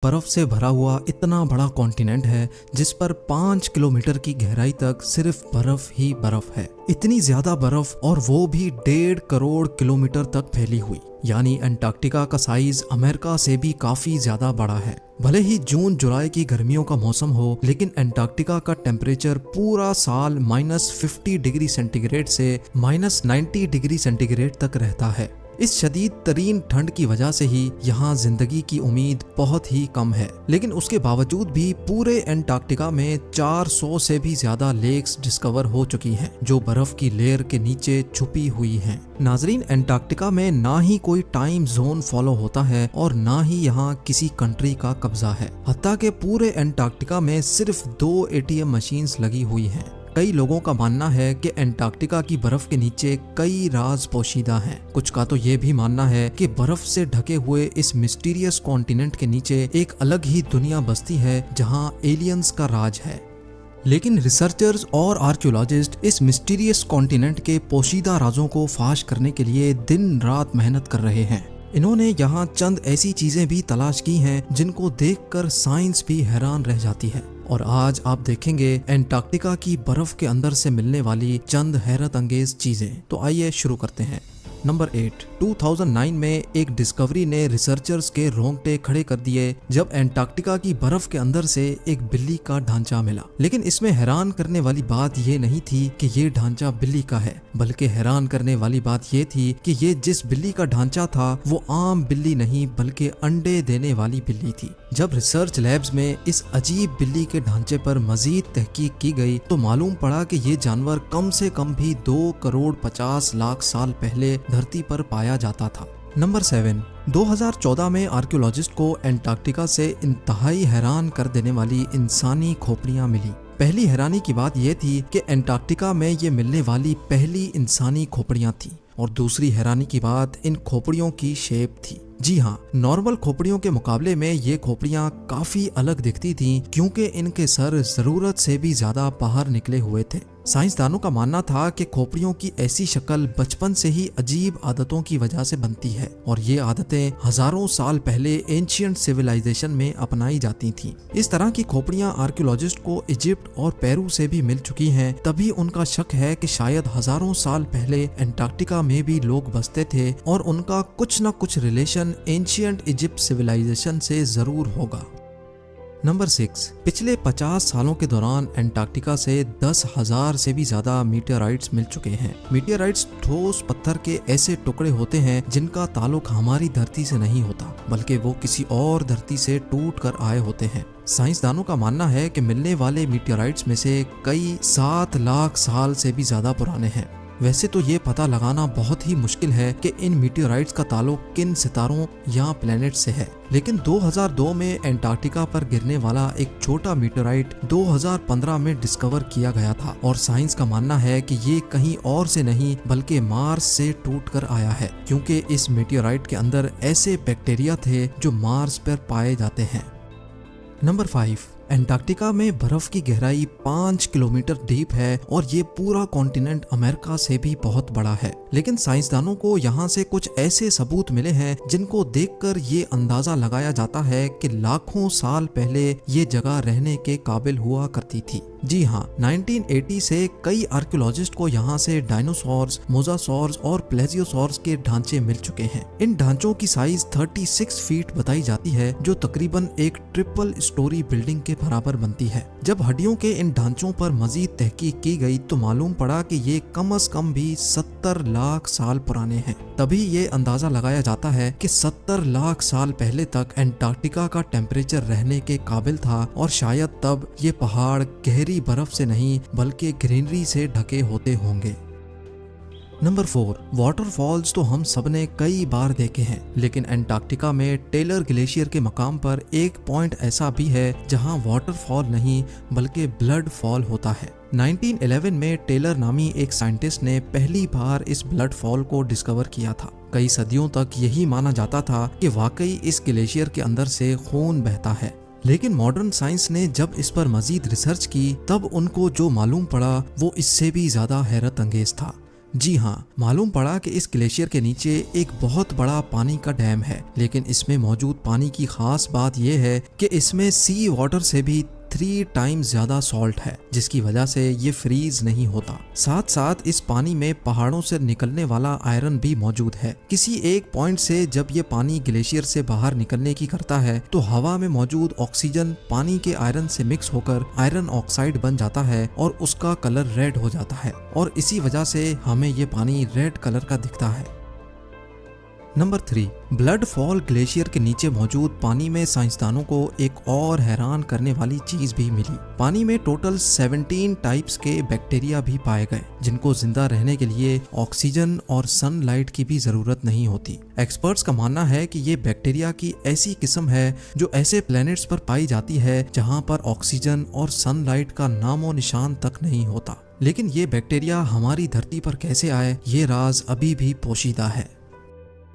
बर्फ से भरा हुआ इतना बड़ा कॉन्टिनेंट है जिस पर 5 किलोमीटर की गहराई तक सिर्फ बर्फ ही बर्फ है। इतनी ज्यादा बर्फ, और वो भी 1.5 करोड़ किलोमीटर तक फैली हुई। यानी अंटार्कटिका का साइज अमेरिका से भी काफी ज्यादा बड़ा है। भले ही जून जुलाई की गर्मियों का मौसम हो, लेकिन अंटार्कटिका का टेम्परेचर पूरा साल -50 डिग्री सेंटीग्रेड से -90 डिग्री सेंटीग्रेड तक रहता है। इस शदीद तरीन ठंड की वजह से ही यहाँ जिंदगी की उम्मीद बहुत ही कम है। लेकिन उसके बावजूद भी पूरे अंटार्कटिका में 400 से भी ज्यादा लेक्स डिस्कवर हो चुकी हैं, जो बर्फ की लेयर के नीचे छुपी हुई हैं। नाजरीन, अंटार्कटिका में ना ही कोई टाइम जोन फॉलो होता है और ना ही यहाँ किसी कंट्री का कब्जा है। हत्ता के पूरे अंटार्कटिका में सिर्फ 2 ATM मशीन्स लगी हुई हैं। कई लोगों का मानना है कि अंटार्कटिका की बर्फ के नीचे कई राज पोशीदा हैं। कुछ का तो ये भी मानना है कि बर्फ से ढके हुए इस मिस्टीरियस कॉन्टिनेंट के नीचे एक अलग ही दुनिया बसती है जहां एलियंस का राज है। लेकिन रिसर्चर्स और आर्कियोलॉजिस्ट इस मिस्टीरियस कॉन्टिनेंट के पोशीदा राजों को फाश करने के लिए दिन रात मेहनत कर रहे हैं। इन्होंने यहाँ चंद ऐसी चीजें भी तलाश की हैं जिनको देखकर साइंस भी हैरान रह जाती है। और आज आप देखेंगे अंटार्कटिका की बर्फ के अंदर से मिलने वाली चंद हैरत अंगेज चीजें। तो आइए शुरू करते हैं। नंबर 8, 2009 में एक डिस्कवरी ने रिसर्चर्स के रोंगटे खड़े कर दिए जब अंटार्कटिका की बर्फ के अंदर से एक बिल्ली का ढांचा मिला। लेकिन इसमें हैरान करने वाली बात ये नहीं थी कि ये ढांचा बिल्ली का है, बल्कि हैरान करने वाली बात ये थी कि ये जिस बिल्ली का ढांचा था वो आम बिल्ली नहीं बल्कि अंडे देने वाली बिल्ली थी। जब रिसर्च लैब्स में इस अजीब बिल्ली के ढांचे पर मजीद तहकीक की गई तो मालूम पड़ा कि ये जानवर कम से कम भी 2 करोड़ 50 लाख साल पहले धरती पर पाया जाता था। नंबर 7, 2014 में आर्कियोलॉजिस्ट को अंटार्कटिका से इंतहाई हैरान कर देने वाली इंसानी खोपड़ियां मिली। पहली हैरानी की बात यह थी कि अंटार्कटिका में ये मिलने वाली पहली इंसानी खोपड़ियां थी, और दूसरी हैरानी की बात इन खोपड़ियों की शेप थी। जी हाँ, नॉर्मल खोपड़ियों के मुकाबले में ये खोपड़ियां काफी अलग दिखती थीं क्योंकि इनके सर जरूरत से भी ज्यादा बाहर निकले हुए थे। साइंसदानों का मानना था कि खोपड़ियों की ऐसी शक्ल बचपन से ही अजीब आदतों की वजह से बनती है, और ये आदतें हजारों साल पहले एंशिएंट सिविलाइजेशन में अपनाई जाती थीं। इस तरह की खोपड़ियां आर्कियोलॉजिस्ट को इजिप्ट और पेरू से भी मिल चुकी हैं। तभी उनका शक है कि शायद हजारों साल पहले अंटार्कटिका में भी लोग बसते थे और उनका कुछ न कुछ रिलेशन एंशिएंट इजिप्ट सिविलाइजेशन से जरूर होगा। नंबर 6, पिछले 50 सालों के दौरान अंटार्कटिका से 10,000 से भी ज्यादा मीटियोराइट्स मिल चुके हैं। मीटियोराइट्स ठोस पत्थर के ऐसे टुकड़े होते हैं जिनका ताल्लुक हमारी धरती से नहीं होता, बल्कि वो किसी और धरती से टूट कर आए होते हैं। साइंसदानों का मानना है कि मिलने वाले मीटियोराइट्स में से कई 7 लाख साल से भी ज्यादा पुराने हैं। वैसे तो ये पता लगाना बहुत ही मुश्किल है कि इन मीटियोराइट्स का ताल्लुक किन सितारों या प्लेनेट से है, लेकिन 2002 में अंटार्कटिका पर गिरने वाला एक छोटा मीटियोराइट 2015 में डिस्कवर किया गया था, और साइंस का मानना है कि ये कहीं और से नहीं बल्कि मार्स से टूटकर आया है, क्योंकि इस मीटियोराइट के अंदर ऐसे बैक्टीरिया थे जो मार्स पर पाए जाते हैं। नंबर 5, अंटार्कटिका में बर्फ की गहराई 5 किलोमीटर डीप है और ये पूरा कॉन्टिनेंट अमेरिका से भी बहुत बड़ा है। लेकिन साइंसदानों को यहाँ से कुछ ऐसे सबूत मिले हैं जिनको देखकर ये अंदाजा लगाया जाता है कि लाखों साल पहले ये जगह रहने के काबिल हुआ करती थी। जी हाँ, 1980 से कई आर्कियोलॉजिस्ट को यहाँ से डायनासोर्स, मोजासोर्स और प्लेजियोसोर्स के ढांचे मिल चुके हैं। इन ढांचों की साइज 36 फीट बताई जाती है, जो तकरीबन एक ट्रिपल स्टोरी बिल्डिंग के बराबर बनती है। जब हड्डियों के इन ढांचों पर मजीद तहकीक की गई तो मालूम पड़ा कि ये कम से कम भी 70 लाख साल पुराने हैं। तभी ये अंदाजा लगाया जाता है कि 70 लाख साल पहले तक अंटार्कटिका का टेम्परेचर रहने के काबिल था, और शायद तब ये पहाड़ गहरी बर्फ से नहीं बल्कि ग्रीनरी से ढके होते होंगे। नंबर 4, वाटरफॉल्स तो हम सबने कई बार देखे हैं, लेकिन अंटार्कटिका में टेलर ग्लेशियर के मकाम पर एक पॉइंट ऐसा भी है जहां वाटरफॉल नहीं बल्कि ब्लड फॉल होता है। 1911 में टेलर नामी एक साइंटिस्ट ने पहली बार इस ब्लड फॉल को डिस्कवर किया था। कई सदियों तक यही माना जाता था कि वाकई इस ग्लेशियर के अंदर से खून बहता है, लेकिन मॉडर्न साइंस ने जब इस पर मजीद रिसर्च की तब उनको जो मालूम पड़ा वो इससे भी ज्यादा हैरत अंगेज था। जी हाँ, मालूम पड़ा कि इस ग्लेशियर के नीचे एक बहुत बड़ा पानी का डैम है, लेकिन इसमें मौजूद पानी की खास बात यह है कि इसमें सी वाटर से भी 3 टाइम्स ज्यादा सॉल्ट है, जिसकी वजह से ये फ्रीज नहीं होता। साथ साथ इस पानी में पहाड़ों से निकलने वाला आयरन भी मौजूद है। किसी एक पॉइंट से जब ये पानी ग्लेशियर से बाहर निकलने की करता है तो हवा में मौजूद ऑक्सीजन पानी के आयरन से मिक्स होकर आयरन ऑक्साइड बन जाता है और उसका कलर रेड हो जाता है, और इसी वजह से हमें ये पानी रेड कलर का दिखता है। नंबर 3, ब्लड फॉल ग्लेशियर के नीचे मौजूद पानी में साइंसदानों को एक और हैरान करने वाली चीज भी मिली। पानी में टोटल 17 टाइप्स के बैक्टीरिया भी पाए गए, जिनको जिंदा रहने के लिए ऑक्सीजन और सनलाइट की भी जरूरत नहीं होती। एक्सपर्ट्स का मानना है कि ये बैक्टीरिया की ऐसी किस्म है जो ऐसे प्लैनेट्स पर पाई जाती है जहाँ पर ऑक्सीजन और सनलाइट का नामो निशान तक नहीं होता। लेकिन ये बैक्टीरिया हमारी धरती पर कैसे आए, ये राज अभी भी पोशीदा है।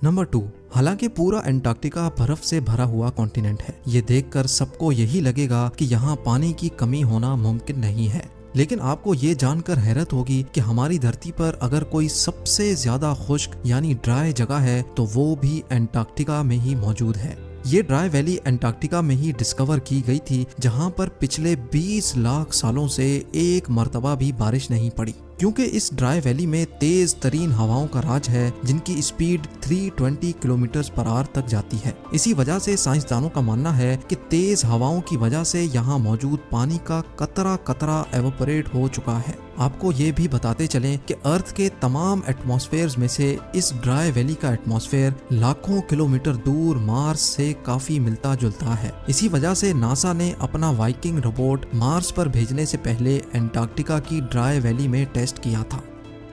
नंबर 2, हालांकि पूरा एंटार्क्टिका बर्फ से भरा हुआ कॉन्टिनेंट है, ये देखकर सबको यही लगेगा कि यहाँ पानी की कमी होना मुमकिन नहीं है। लेकिन आपको ये जानकर हैरत होगी कि हमारी धरती पर अगर कोई सबसे ज्यादा खुश्क यानी ड्राई जगह है तो वो भी एंटार्क्टिका में ही मौजूद है। ये ड्राई वैली एंटार्क्टिका में ही डिस्कवर की गई थी, जहाँ पर पिछले 20 लाख सालों से एक मर्तबा भी बारिश नहीं पड़ी, क्योंकि इस ड्राई वैली में तेज तरीन हवाओं का राज है जिनकी स्पीड 320 किलोमीटर पर आवर तक जाती है। इसी वजह से साइंसदानों का मानना है कि तेज हवाओं की वजह से यहाँ मौजूद पानी का कतरा कतरा एवोपरेट हो चुका है। आपको ये भी बताते चलें कि अर्थ के तमाम एटमॉस्फेयर्स में से इस ड्राई वैली का एटमॉस्फेयर लाखों किलोमीटर दूर मार्स से काफी मिलता जुलता है। इसी वजह से नासा ने अपना वाइकिंग रोबोट मार्स पर भेजने से पहले एंटार्क्टिका की ड्राई वैली में टेस्ट किया था।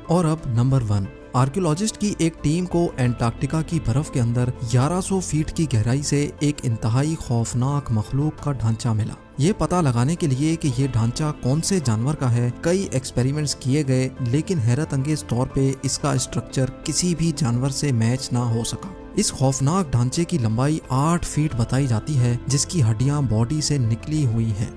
और अब नंबर 1, आर्कियोलॉजिस्ट की एक टीम को एंटार्क्टिका की बर्फ के अंदर 1100 फीट की गहराई से एक इंतहाई खौफनाक मखलूक का ढांचा मिला। ये पता लगाने के लिए कि ये ढांचा कौन से जानवर का है, कई एक्सपेरिमेंट्स किए गए, लेकिन हैरत अंगेज तौर पे इसका स्ट्रक्चर किसी भी जानवर से मैच ना हो सका। इस खौफनाक ढांचे की लंबाई 8 फीट बताई जाती है, जिसकी हड्डियां बॉडी से निकली हुई हैं।